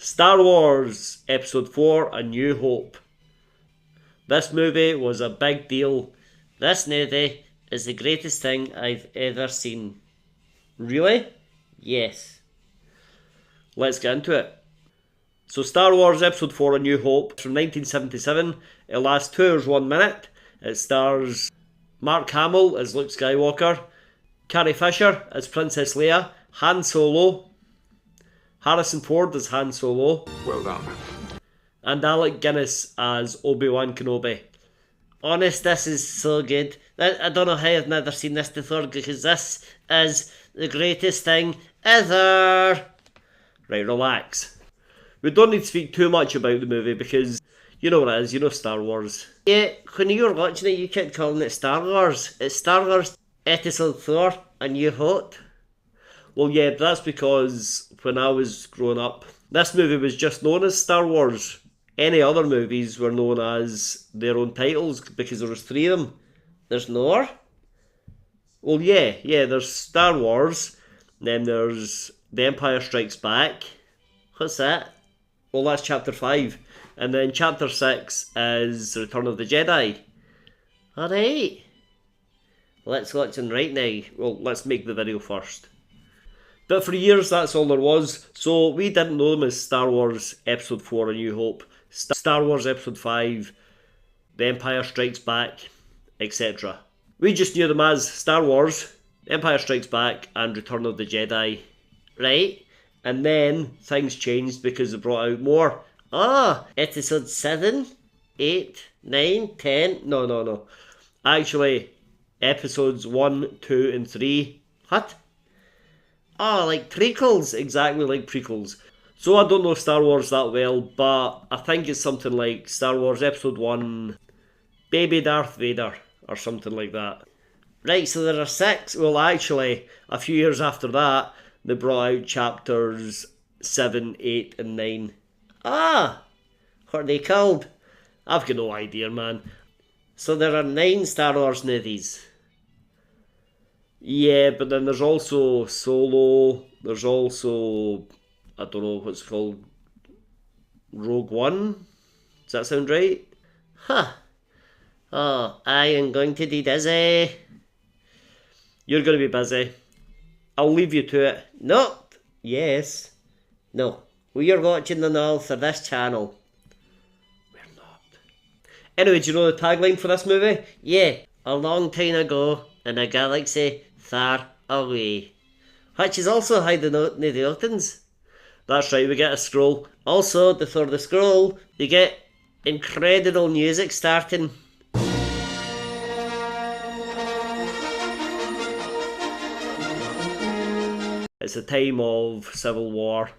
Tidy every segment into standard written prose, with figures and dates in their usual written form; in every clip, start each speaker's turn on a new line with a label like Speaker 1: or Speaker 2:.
Speaker 1: Star Wars Episode 4 A New Hope. This movie was a big deal. This movie is the greatest thing I've ever seen. Really? Yes. Let's get into it. So Star Wars Episode 4 A New Hope from 1977. It lasts 2 hours 1 minute. It stars Mark Hamill as Luke Skywalker, Carrie Fisher as Princess Leia, Han Solo, Harrison Ford as Han Solo.
Speaker 2: Well done.
Speaker 1: And Alec Guinness as Obi-Wan Kenobi. Honest, this is so good. I don't know how I've never seen this before, because this is the greatest thing ever. Right, relax. We don't need to speak too much about the movie because you know what it is, you know Star Wars. Yeah, when you were watching it, you kept calling it Star Wars. It's Star Wars Episode 4 A New Hope. Well, yeah, but that's because when I was growing up, this movie was just known as Star Wars. Any other movies were known as their own titles because there was 3 of them. There's more? Well, yeah, there's Star Wars, then there's The Empire Strikes Back. What's that? Well, that's Chapter 5. And then Chapter 6 is Return of the Jedi. Alright. Let's watch them right now. Well, let's make the video first. But for years, that's all there was. So we didn't know them as Star Wars Episode 4 A New Hope, Star Wars Episode 5, The Empire Strikes Back, etc. We just knew them as Star Wars, Empire Strikes Back, and Return of the Jedi. Right? And then things changed because they brought out more. Episode 7, 8, 9, 10. No. Actually, episodes 1, 2, and 3. What? Like prequels, exactly like prequels. So I don't know Star Wars that well, but I think it's something like Star Wars Episode 1, Baby Darth Vader, or something like that. Right, so there are 6. Well, actually, a few years after that, they brought out chapters 7, 8, and 9. What are they called? I've got no idea, man. So there are 9 Star Wars movies. Yeah, but then there's also Solo, there's also, I don't know what's called, Rogue One? Does that sound right? I am going to be busy. You're going to be busy. I'll leave you to it. No. Yes. No. We are watching them all for this channel. We're not. Anyway, do you know the tagline for this movie? Yeah. A long time ago, in a galaxy far away. Which is also how the note near the opens. That's right, we get a scroll. Also, before the scroll, you get incredible music starting. It's a time of civil war.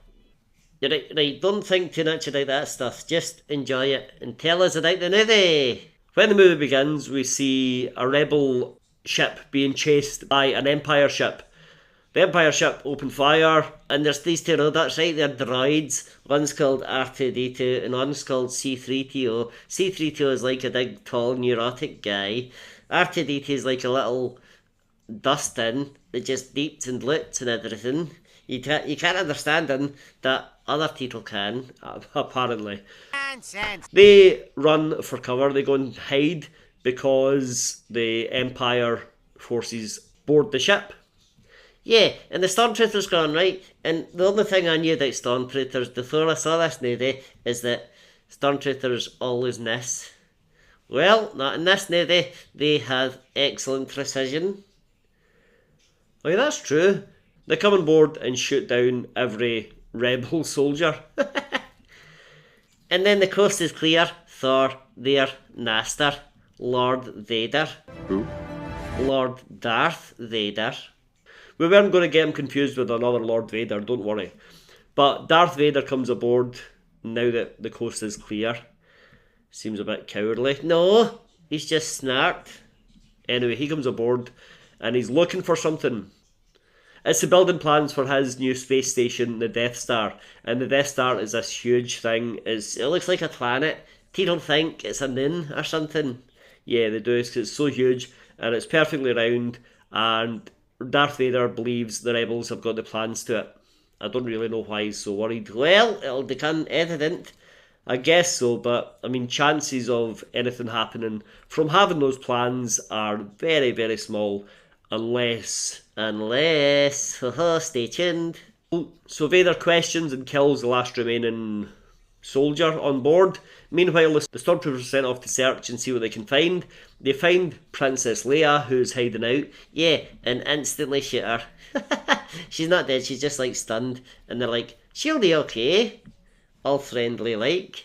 Speaker 1: Right, don't think too much about that stuff. Just enjoy it and tell us about the movie. When the movie begins, we see a rebel ship being chased by an Empire ship. The Empire ship open fire, and there's these 2 robots, right? They're droids. One's called R2-D2 and one's called C-3PO. C-3PO is like a big, tall, neurotic guy. R2-D2 is like a little dust-in that just beeps and loots and everything. You can't understand him, that other people can, apparently. Nonsense. They run for cover, they go and hide because the Empire forces board the ship. Yeah, and the Stormtroopers gone, right? And the only thing I knew about Stormtroopers before I saw this movie is that Stormtroopers always miss. Well, not in this movie. They have excellent precision. Oh yeah, that's true. They come on board and shoot down every rebel soldier. And then the coast is clear for their master, Lord Vader.
Speaker 2: Who?
Speaker 1: Lord Darth Vader. We weren't going to get him confused with another Lord Vader, don't worry. But Darth Vader comes aboard now that the coast is clear. Seems a bit cowardly. No, he's just smart. Anyway, he comes aboard and he's looking for something. It's the building plans for his new space station, the Death Star. And the Death Star is this huge thing. It looks like a planet. People think it's a moon or something. Yeah, they do, because it's so huge and it's perfectly round, and Darth Vader believes the rebels have got the plans to it. I don't really know why he's so worried. Well, it'll become evident. I guess so, but I mean, chances of anything happening from having those plans are very, very small, unless, stay tuned. So Vader questions and kills the last remaining soldier on board. Meanwhile, the stormtroopers are sent off to search and see what they can find. They find Princess Leia, who's hiding out. Yeah, and instantly shoot her. She's not dead, she's just like stunned. And they're like, she'll be okay. All friendly like.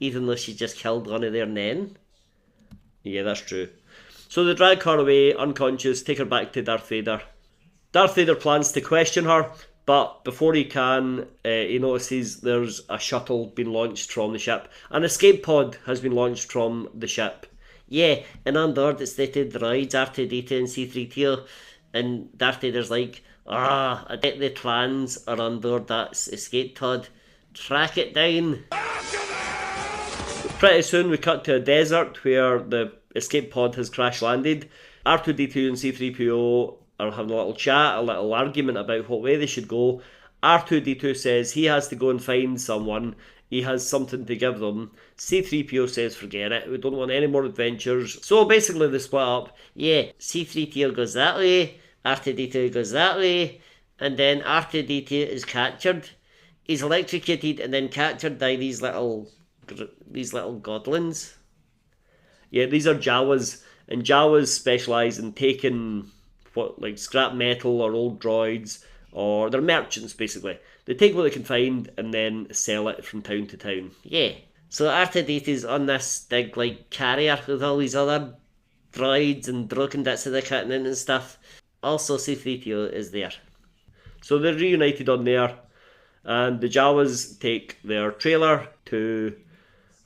Speaker 1: Even though she just killed one of their men. Yeah, that's true. So they drag her away, unconscious, take her back to Darth Vader. Darth Vader plans to question her, but before he can, he notices there's a shuttle being launched from the ship. An escape pod has been launched from the ship. Yeah, and on board it's stated droids R2-D2 and C-3PO. And Darth Vader's like, I bet the plans are on board that escape pod. Track it down. Pretty soon we cut to a desert where the escape pod has crash landed. R2-D2 and C-3PO are having a little chat, a little argument about what way they should go. R2-D2 says he has to go and find someone. He has something to give them. C-3PO says forget it, we don't want any more adventures. So basically they split up. Yeah, C-3PO goes that way, R2-D2 goes that way, and then R2-D2 is captured. He's electrocuted and then captured by these little godlings. Yeah, these are Jawas, and Jawas specialise in taking scrap metal or old droids, or they're merchants basically. They take what they can find and then sell it from town to town. Yeah. So R2-D2's on this big carrier with all these other droids and broken bits of the kit and stuff. Also C-3PO is there. So they're reunited on there, and the Jawas take their trailer to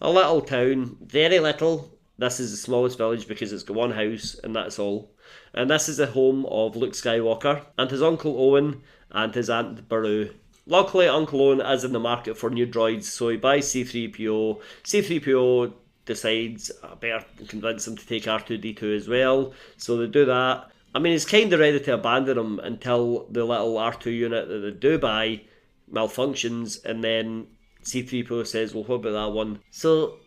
Speaker 1: a little town, very little. This is the smallest village because it's got one house and that's all. And this is the home of Luke Skywalker and his Uncle Owen and his Aunt Beru. Luckily, Uncle Owen is in the market for new droids, so he buys C-3PO. C-3PO decides, I better convince him to take R2-D2 as well, so they do that. I mean, he's kind of ready to abandon him until the little R2 unit that they do buy malfunctions, and then C-3PO says, well, what about that one? So,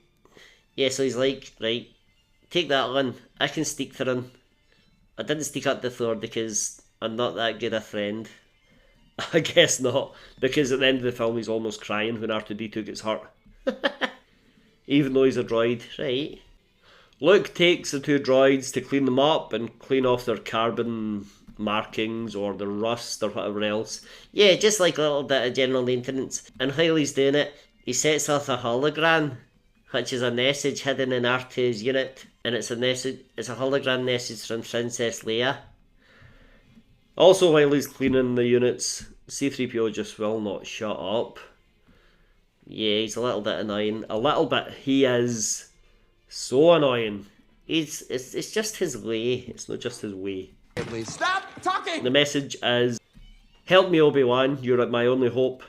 Speaker 1: yeah, so he's like, right, take that one, I can sneak through. I didn't sneak up the Thor because I'm not that good a friend. I guess not, because at the end of the film he's almost crying when R2-D2 gets hurt. Even though he's a droid, right? Luke takes the two droids to clean them up and clean off their carbon markings or their rust or whatever else. Yeah, just like a little bit of general maintenance. And while he's doing it, he sets off a hologram, which is a message hidden in R2's unit. And it's a hologram message from Princess Leia. Also, while he's cleaning the units, C-3PO just will not shut up. Yeah, he's a little bit annoying. A little bit. He is so annoying. It's just his way. It's not just his way.
Speaker 2: Please stop talking!
Speaker 1: The message is, help me, Obi-Wan, you're my only hope.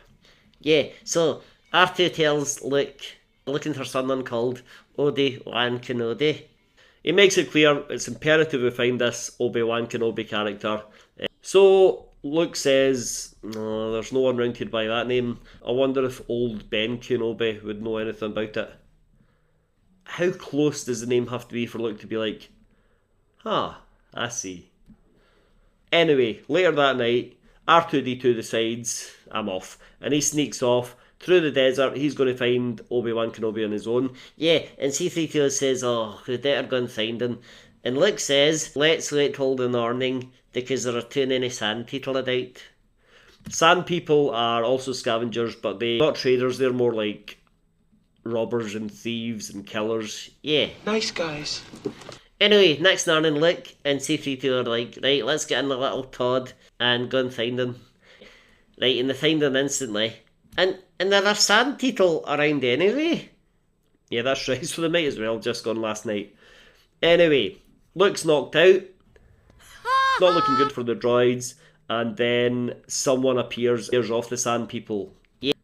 Speaker 1: Yeah, so R2 tells Luke, looking for someone called Obi-Wan Kenobi. He makes it clear it's imperative we find this Obi-Wan Kenobi character. So Luke says, no, there's no one round here by that name. I wonder if old Ben Kenobi would know anything about it. How close does the name have to be for Luke to be like, I see. Anyway, later that night, R2-D2 decides, I'm off. And he sneaks off through the desert. He's going to find Obi-Wan Kenobi on his own. Yeah, and C-3PO says, we better go and find him. And Luke says, let's wait till the morning because there are too many sand people about. Sand people are also scavengers, but they're not traders. They're more like robbers and thieves and killers. Yeah.
Speaker 2: Nice guys.
Speaker 1: Anyway, next morning, Luke and C-3PO are like, right, let's get in the little Todd and go and find him. Right, and they find him instantly. And there are sand people around anyway. Yeah, that's right, so they might as well just gone last night. Anyway, Luke's knocked out. Not looking good for the droids. And then someone appears off the sand people. Yeah,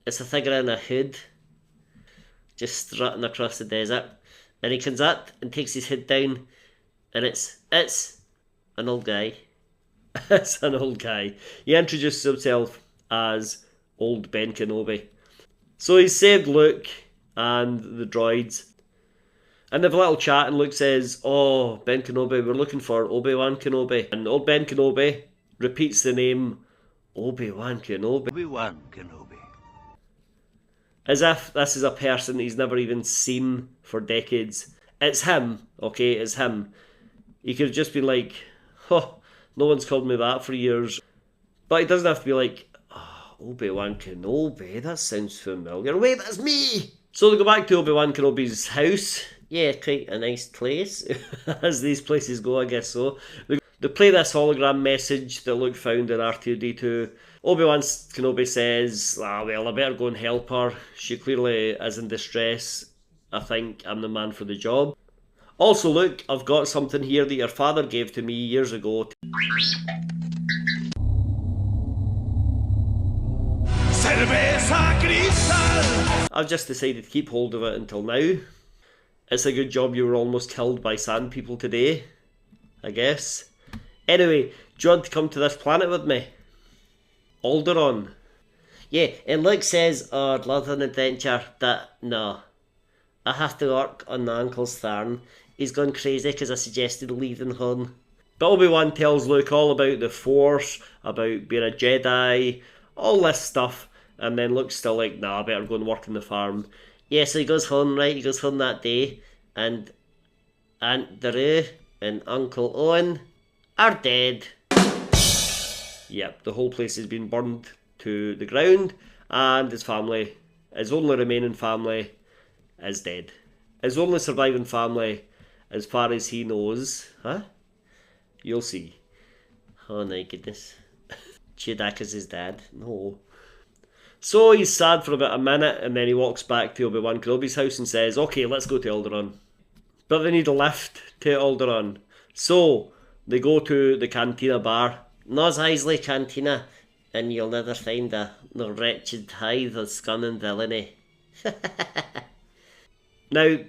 Speaker 1: it's a figure in a hood, just strutting across the desert. And he comes up and takes his hood down, and it's an old guy. It's an old guy. He introduces himself as Old Ben Kenobi. So he's saved Luke and the droids. And they have a little chat, and Luke says, "Oh, Ben Kenobi, we're looking for Obi-Wan Kenobi." And old Ben Kenobi repeats the name Obi-Wan Kenobi.
Speaker 3: Obi-Wan Kenobi.
Speaker 1: As if this is a person he's never even seen for decades. It's him, okay, it's him. He could have just been like, "Oh, no one's called me that for years." But he doesn't have to be like, "Oh, Obi-Wan Kenobi, that sounds familiar. Wait, that's me!" So they go back to Obi-Wan Kenobi's house. Yeah, quite a nice place, as these places go, I guess so. They play this hologram message that Luke found in R2-D2. Obi-Wan Kenobi says, well, I better go and help her. She clearly is in distress. I think I'm the man for the job. Also, Luke, I've got something here that your father gave to me years ago. I've just decided to keep hold of it until now. It's a good job you were almost killed by sand people today, I guess. Anyway, do you want to come to this planet with me? Alderaan. Yeah, and Luke says, "Oh, I'd love an adventure, but no. I have to work on the Uncle's farm. He's gone crazy because I suggested leaving home." But Obi-Wan tells Luke all about the Force, about being a Jedi, all this stuff. And then Luke's still like, "Nah, I better go and work on the farm." Yeah, so he goes home, right? He goes home that day, and Aunt Drew and Uncle Owen are dead. Yep, the whole place has been burned to the ground, and his family, his only remaining family, is dead. His only surviving family, as far as he knows, huh? You'll see. Oh my goodness. Chewbacca's his dad. No. So he's sad for about a minute, and then he walks back to Obi-Wan Kenobi's house and says, "Okay, let's go to Alderaan." But they need a lift to Alderaan. So they go to the Cantina bar. Mos Eisley Cantina, and you'll never find a no wretched tithe of scum and villainy. Now,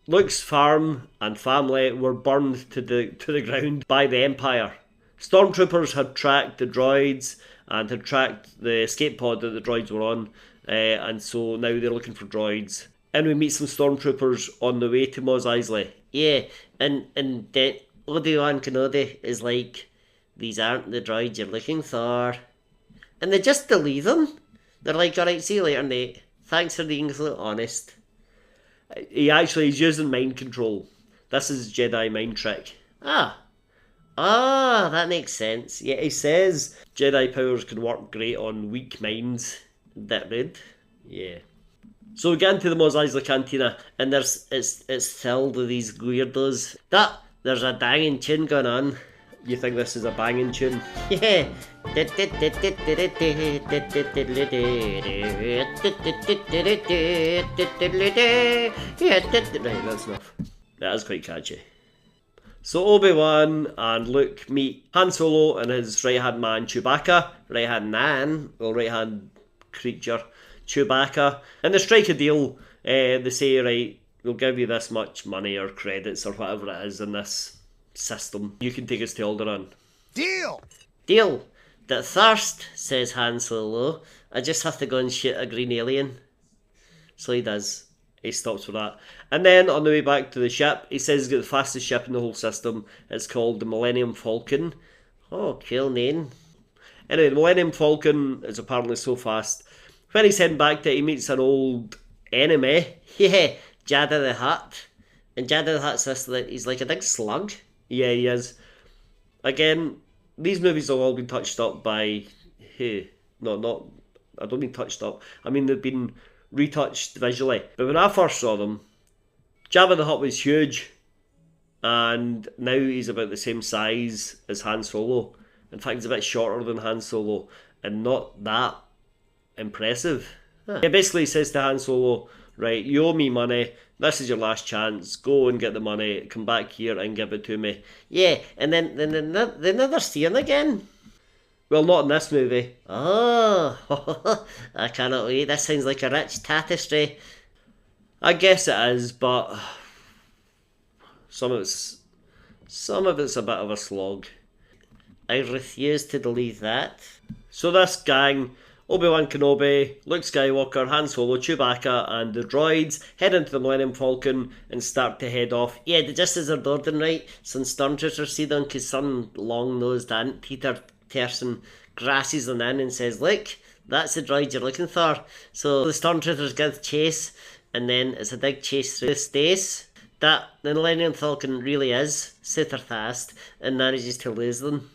Speaker 1: Luke's farm and family were burned to the ground by the Empire. Stormtroopers had tracked the droids and had tracked the escape pod that the droids were on, and so now they're looking for droids. And we meet some stormtroopers on the way to Mos Eisley. Yeah, and Obi-Wan Kenobi is like, "These aren't the droids you're looking for." And they just delete them. They're like, "Alright, see you later, Nate. Thanks for being so honest." He's using mind control. This is Jedi mind trick. That makes sense. Yeah, he says Jedi powers can work great on weak minds. That did. Yeah. So we get into the Mos Eisley Cantina, and it's filled with these weirdos. There's a banging tune going on. You think this is a banging tune? Yeah. Right, that's enough. That is quite catchy. So Obi-Wan and Luke meet Han Solo and his right-hand man Chewbacca, right-hand creature Chewbacca, and they strike a deal. They say, "Right, we'll give you this much money or credits or whatever it is in this system. You can take us to Alderaan." Deal! "That thirst," says Han Solo. "I just have to go and shoot a green alien." So he does. He stops for that. And then on the way back to the ship, he says he's got the fastest ship in the whole system. It's called the Millennium Falcon. Oh, cool name. Anyway, the Millennium Falcon is apparently so fast. When he's heading back to it, he meets an old enemy. Yeah, Jabba the Hutt. And Jabba the Hutt's this, he's like a big slug. Yeah, he is. Again, these movies have all been touched up by who? No, I don't mean touched up. I mean, they've been retouched visually. But when I first saw them, Jabba the Hutt was huge, and now he's about the same size as Han Solo. In fact, he's a bit shorter than Han Solo, and not that impressive. He basically says to Han Solo, "Right, you owe me money. This is your last chance. Go and get the money. Come back here and give it to me." Yeah, and then they never see him again. Well, not in this movie. Oh, I cannot wait. This sounds like a rich tapestry. I guess it is, but some of it's a bit of a slog. I refuse to believe that. So this gang, Obi-Wan Kenobi, Luke Skywalker, Han Solo, Chewbacca and the droids head into the Millennium Falcon and start to head off. Yeah, just as they're boarding, right, some stormtroopers see them because some long-nosed anteater person grasses them in and says, look, that's the droid you're looking for. So the stormtroopers give chase, and then it's a big chase through space that the Millennium Falcon really is super fast and manages to lose them.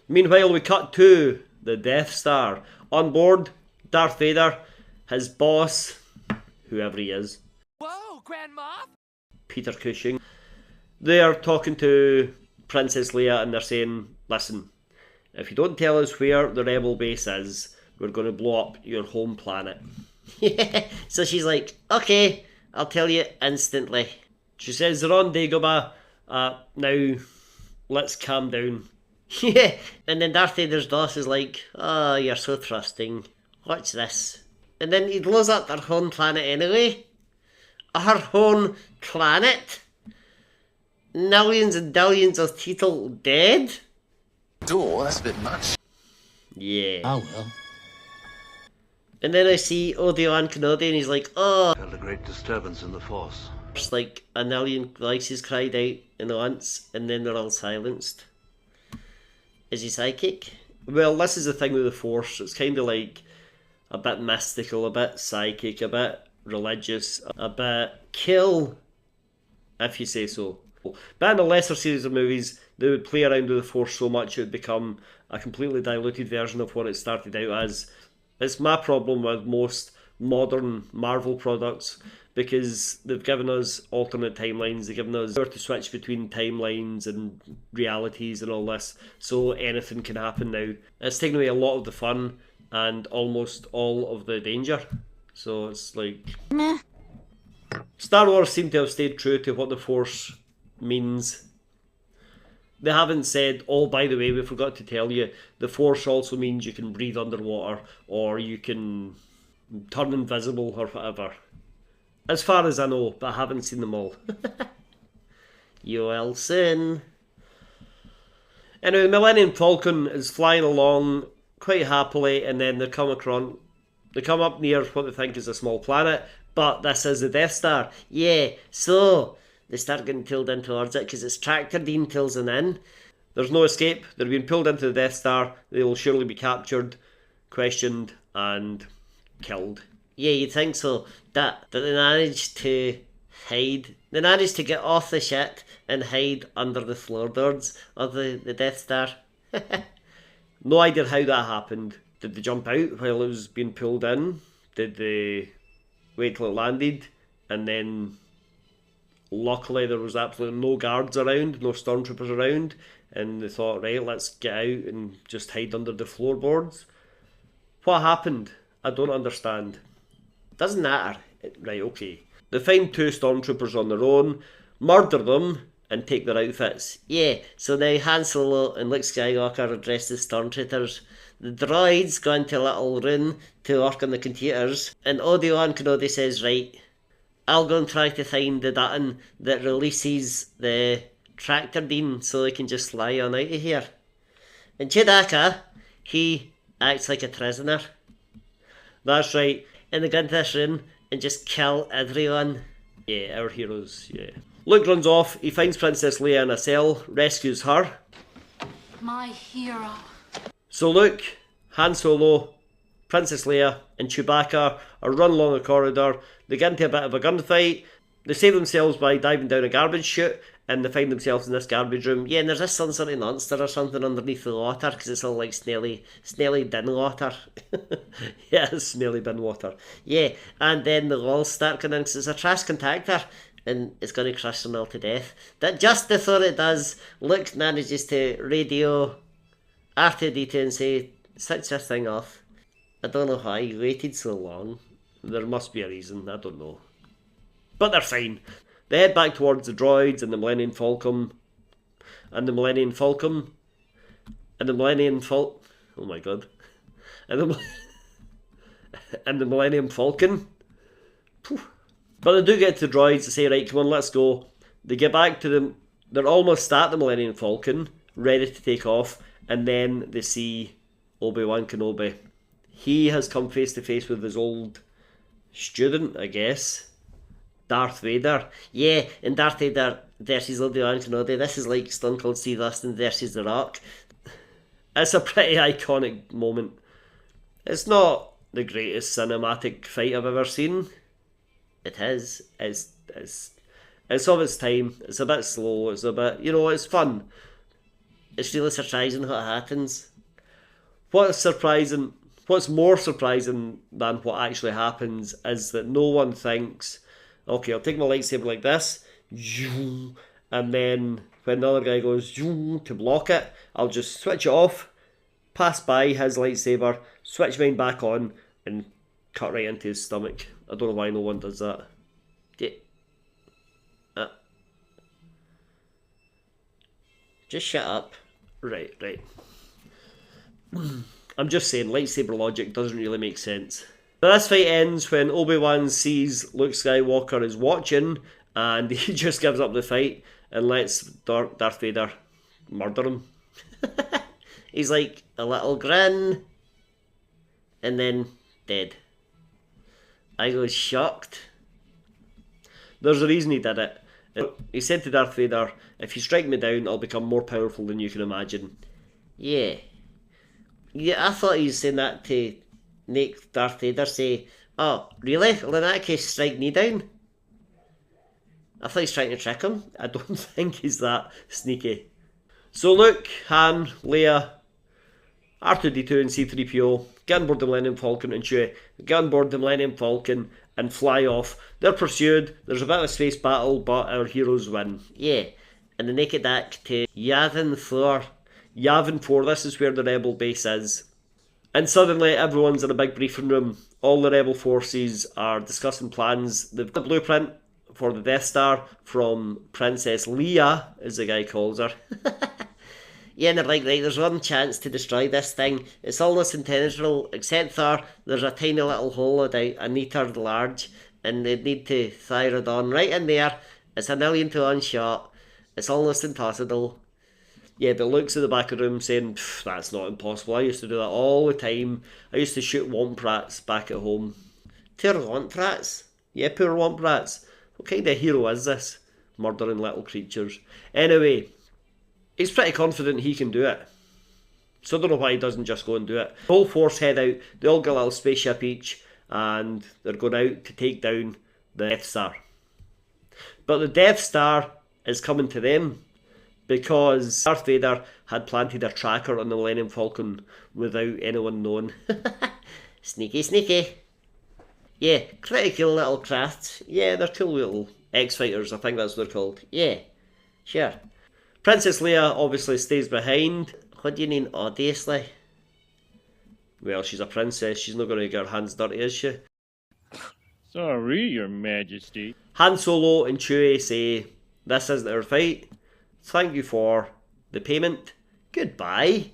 Speaker 1: Meanwhile, we cut to the Death Star. On board, Darth Vader, his boss, whoever he is.
Speaker 2: Whoa, Grandma!
Speaker 1: Peter Cushing. They're talking to Princess Leia and they're saying, listen, if you don't tell us where the rebel base is, we're going to blow up your home planet. So she's like, okay, I'll tell you instantly. She says they're on Dagobah. Now, let's calm down. Yeah, and then Darth Vader's boss is like, oh, you're so trusting. Watch this. And then he blows up their home planet anyway. Our home planet? Millions and billions of people dead?
Speaker 2: Oh, that's a bit much.
Speaker 1: Yeah.
Speaker 3: Oh well.
Speaker 1: And then I see Obi-Wan Kenobi and he's like, oh.
Speaker 4: Felt a great disturbance in the Force.
Speaker 1: It's like a million voices cried out in once and then they're all silenced. Is he psychic? Well, this is the thing with the Force. It's kind of like a bit mystical, a bit psychic, a bit religious, a bit kill, if you say so. But in a lesser series of movies, they would play around with the Force so much it would become a completely diluted version of what it started out as. It's my problem with most modern Marvel products, because they've given us alternate timelines, they've given us power to switch between timelines and realities and all this, so anything can happen now. It's taken away a lot of the fun and almost all of the danger. So it's like... Meh. Star Wars seem to have stayed true to what the Force means. They haven't said, oh, by the way, we forgot to tell you, the Force also means you can breathe underwater, or you can turn invisible, or whatever. As far as I know, but I haven't seen them all. You will soon. Anyway, the Millennium Falcon is flying along quite happily, and then they come up near what they think is a small planet, but this is the Death Star. Yeah, so they start getting pulled in towards it because it's Tractor Dean pulls them in. There's no escape. They're being pulled into the Death Star. They will surely be captured, questioned, and killed. Yeah, you'd think so. That they managed to hide. They managed to get off the ship and hide under the floorboards of the Death Star. No idea how that happened. Did they jump out while it was being pulled in? Did they wait till it landed? And then luckily there was absolutely no guards around, no stormtroopers around, and they thought, right, let's get out and just hide under the floorboards. What happened? I don't understand. Doesn't matter. Right, okay. They find two stormtroopers on their own, murder them, and take their outfits. Yeah, so now Han Solo and Luke Skywalker are dressed as stormtroopers. The droids go into a little room to work on the computers, and Obi-Wan Kenobi says, right, I'll go and try to find the button that releases the Tractor Beam so they can just fly on out of here. And Chewbacca, he acts like a prisoner. That's right, and they go into this room and just kill everyone. Yeah, our heroes, yeah. Luke runs off, he finds Princess Leia in a cell, rescues her.
Speaker 5: My hero.
Speaker 1: So Luke, Han Solo, Princess Leia and Chewbacca are run along a corridor. They get into a bit of a gunfight. They save themselves by diving down a garbage chute, and they find themselves in this garbage room. Yeah, and there's some sort of monster or something underneath the water, because it's all like snaily bin water. Yeah, it's snaily bin water. Yeah, and then the walls start going in, because it's a trash compactor, and it's going to crush them all to death. That just before it does, Luke manages to radio R2-D2 and say, switch this thing off. I don't know why he waited so long. There must be a reason, I don't know. But they're fine. They head back towards the droids and the Millennium Falcon. And the Millennium Falcon. And the Millennium Falcon. Oh my god. And the Millennium Falcon. Phew. But they do get to the droids to say, right, come on, let's go. They get back to They're almost at the Millennium Falcon, ready to take off, and then they see Obi-Wan Kenobi. He has come face to face with his old student, I guess, Darth Vader. Yeah, and Darth Vader versus Obi-Wan Kenobi. This is like Stone Cold Steve Austin versus The Rock. It's a pretty iconic moment. It's not the greatest cinematic fight I've ever seen. It is. It's of its time. It's a bit slow. It's a bit, it's fun. It's really surprising what happens. What's more surprising than what actually happens is that no one thinks, okay, I'll take my lightsaber like this, and then when the other guy goes to block it, I'll just switch it off, pass by his lightsaber, switch mine back on, and cut right into his stomach. I don't know why no one does that. Just shut up. Right. I'm just saying, lightsaber logic doesn't really make sense. Now, this fight ends when Obi-Wan sees Luke Skywalker is watching, and he just gives up the fight and lets Darth Vader murder him. He's like, a little grin, and then dead. I was shocked. There's a reason he did it. He said to Darth Vader, if you strike me down, I'll become more powerful than you can imagine. Yeah, I thought he was saying that to make Darth Vader say, oh, really? Well, in that case, strike me down. I thought he's trying to trick him. I don't think he's that sneaky. So Luke, Han, Leia, R2-D2 and C-3PO get on board the Millennium Falcon, and Chewie get on board the Millennium Falcon and fly off. They're pursued, there's a bit of a space battle, but our heroes win. Yeah, and they make it back to Yavin 4. Yavin 4, this is where the rebel base is. And suddenly everyone's in a big briefing room. All the rebel forces are discussing plans. They've got a blueprint for the Death Star from Princess Leia, as the guy calls her. Yeah, and they're like, right, there's one chance to destroy this thing. It's almost intentional, except for there's a tiny little hole about a metre large, and they need to fire it on right in there. It's 1,000,000 to 1 shot. It's almost impossible. Yeah, but Luke's in the back of the room saying, that's not impossible. I used to do that all the time. I used to shoot womp rats back at home. Poor womp rats? Yeah, poor womp rats. What kind of hero is this? Murdering little creatures. Anyway, he's pretty confident he can do it. So I don't know why he doesn't just go and do it. The whole force head out. They all get a little spaceship each, and they're going out to take down the Death Star. But the Death Star is coming to them, because Darth Vader had planted a tracker on the Millennium Falcon without anyone knowing. Sneaky. Yeah, pretty cool little crafts. Yeah, they're cool little X-Fighters, I think that's what they're called. Yeah, sure. Princess Leia obviously stays behind. What do you mean, obviously? Well, she's a princess, she's not going to get her hands dirty, is she?
Speaker 3: Sorry, Your Majesty.
Speaker 1: Han Solo and Chewie say, this isn't our fight. Thank you for the payment. Goodbye.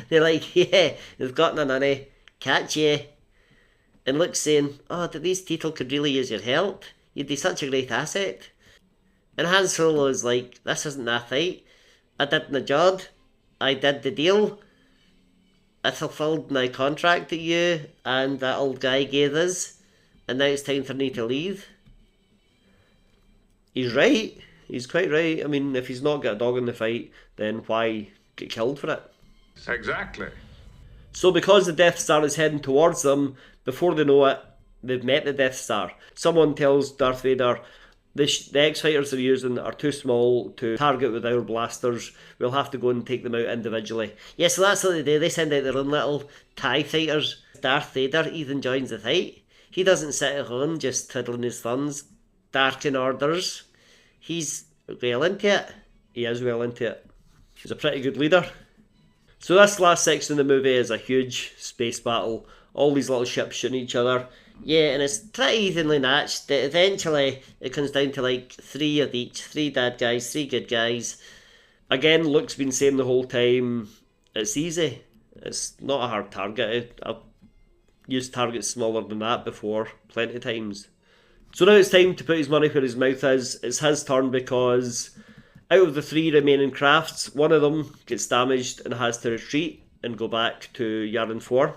Speaker 1: They're like, yeah, we've got an honey. Catch ye. And Luke's saying, oh, these people could really use your help. You'd be such a great asset. And Han Solo is like, this isn't that fight. I did my job. I did the deal. I fulfilled my contract that you and that old guy gave us. And now it's time for me to leave. He's right. He's quite right. I mean, if he's not got a dog in the fight, then why get killed for it?
Speaker 6: Exactly.
Speaker 1: So because the Death Star is heading towards them, before they know it, they've met the Death Star. Someone tells Darth Vader, the X-Fighters they're using are too small to target with our blasters. We'll have to go and take them out individually. Yeah, so that's what they do. They send out their own little TIE fighters. Darth Vader even joins the fight. He doesn't sit at home just twiddling his thumbs, barking orders. He's well into it. He is well into it. He's a pretty good leader. So this last section of the movie is a huge space battle. All these little ships shooting each other. Yeah, and it's pretty evenly matched. Eventually, it comes down to like 3 of each. 3 bad guys, 3 good guys. Again, Luke's been saying the whole time, it's easy. It's not a hard target. I've used targets smaller than that before, plenty of times. So now it's time to put his money where his mouth is. It's his turn because Out of the 3 remaining crafts, one of them gets damaged and has to retreat and go back to Yavin 4.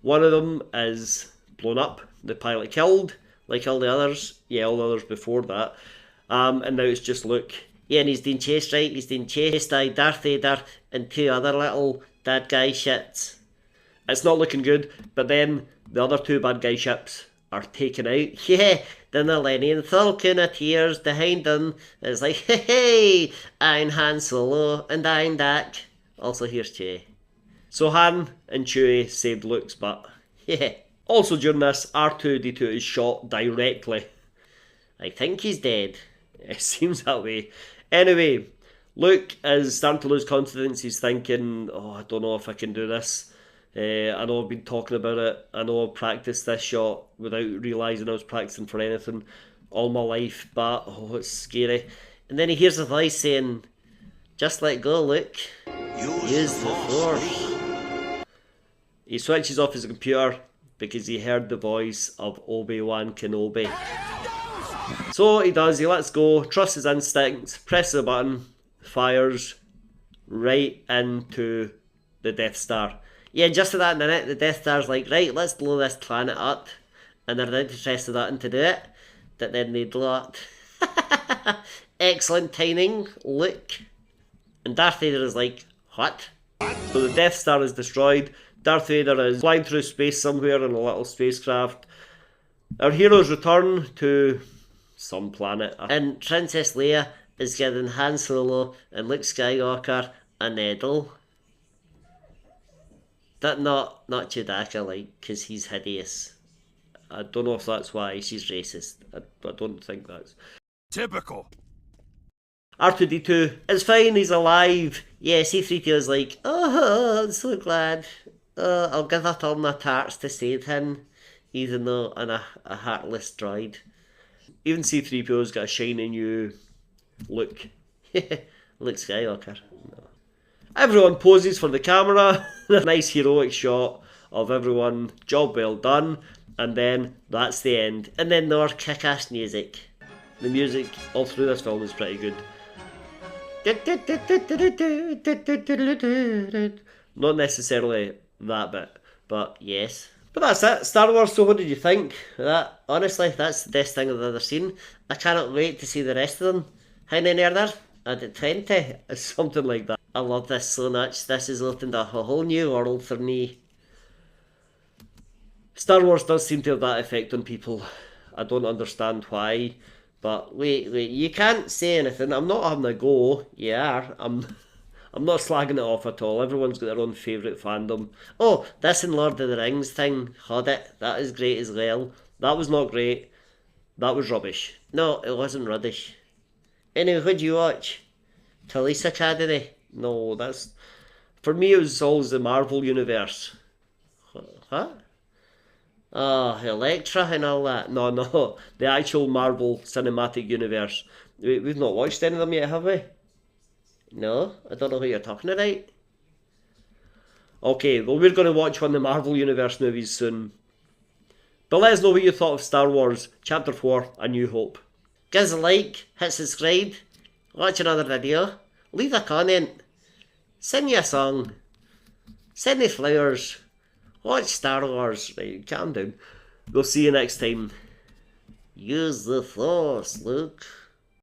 Speaker 1: One of them is blown up, the pilot killed, like all the others. Yeah, all the others before that. And now it's just Luke. Yeah, and he's being chased, right? He's being chased by Darth Vader and 2 other little bad guy shits. It's not looking good, but then the other 2 bad guy ships are taken out. Yeah, the Millennium Falcon appears behind them. It's like, hey, I'm Han Solo and I'm Dak. Also, here's Chewie. So Han and Chewie saved Luke's butt. Yeah. Also during this, R2-D2 is shot directly. I think he's dead. It seems that way. Anyway, Luke is starting to lose confidence. He's thinking, oh, I don't know if I can do this. I know I've been talking about it. I know I've practiced this shot without realising I was practicing for anything all my life. But, oh, it's scary. And then he hears a voice saying, just let go, Luke. Use the Force. He switches off his computer because he heard the voice of Obi-Wan Kenobi. So he does, he lets go, trusts his instincts, presses a button, fires right into the Death Star. Yeah, just at that minute, the Death Star's like, right, let's blow this planet up. And they're about to press the button to do it. But then they blow up. Excellent timing, Luke. And Darth Vader is like, what? So the Death Star is destroyed. Darth Vader is flying through space somewhere in a little spacecraft. Our heroes return to some planet. And Princess Leia is giving Han Solo and Luke Skywalker a medal. That not Chewbacca, like, because he's hideous. I don't know if that's why she's racist. I don't think that's...
Speaker 2: Typical.
Speaker 1: R2-D2 is fine, he's alive. Yeah, C-3PO is like, oh, I'm so glad. I'll give up all my tarts to save him, even though I'm a heartless droid. Even C-3PO's got a shiny new look. Luke Skywalker. No. Everyone poses for the camera. A nice heroic shot of everyone. Job well done. And then that's the end. And then more kick-ass music. The music all through this film is pretty good. Not necessarily that bit, but yes. But that's it, Star Wars. So what did you think? That honestly, that's the best thing I've ever seen. I cannot wait to see the rest of them. How many are there? I did 20, something like that. I love this so much. This has opened up a whole new world for me. Star Wars does seem to have that effect on people. I don't understand why. But wait, you can't say anything. I'm not having a go. Yeah, I'm not slagging it off at all. Everyone's got their own favourite fandom. Oh, this in Lord of the Rings thing, had it. That is great as well. That was not great. That was rubbish. No, it wasn't rubbish. Anyway, what'd you watch? Police Academy? No, that's... For me, it was always the Marvel Universe. Huh? Oh, Elektra and all that. No, the actual Marvel Cinematic Universe. We've not watched any of them yet, have we? No, I don't know who you're talking about. Okay, well, we're going to watch one of the Marvel Universe movies soon. But let us know what you thought of Star Wars Chapter 4, A New Hope. Give us a like, hit subscribe, watch another video, leave a comment, send me a song, send me flowers, watch Star Wars. Right, calm down. We'll see you next time. Use the Force, Luke.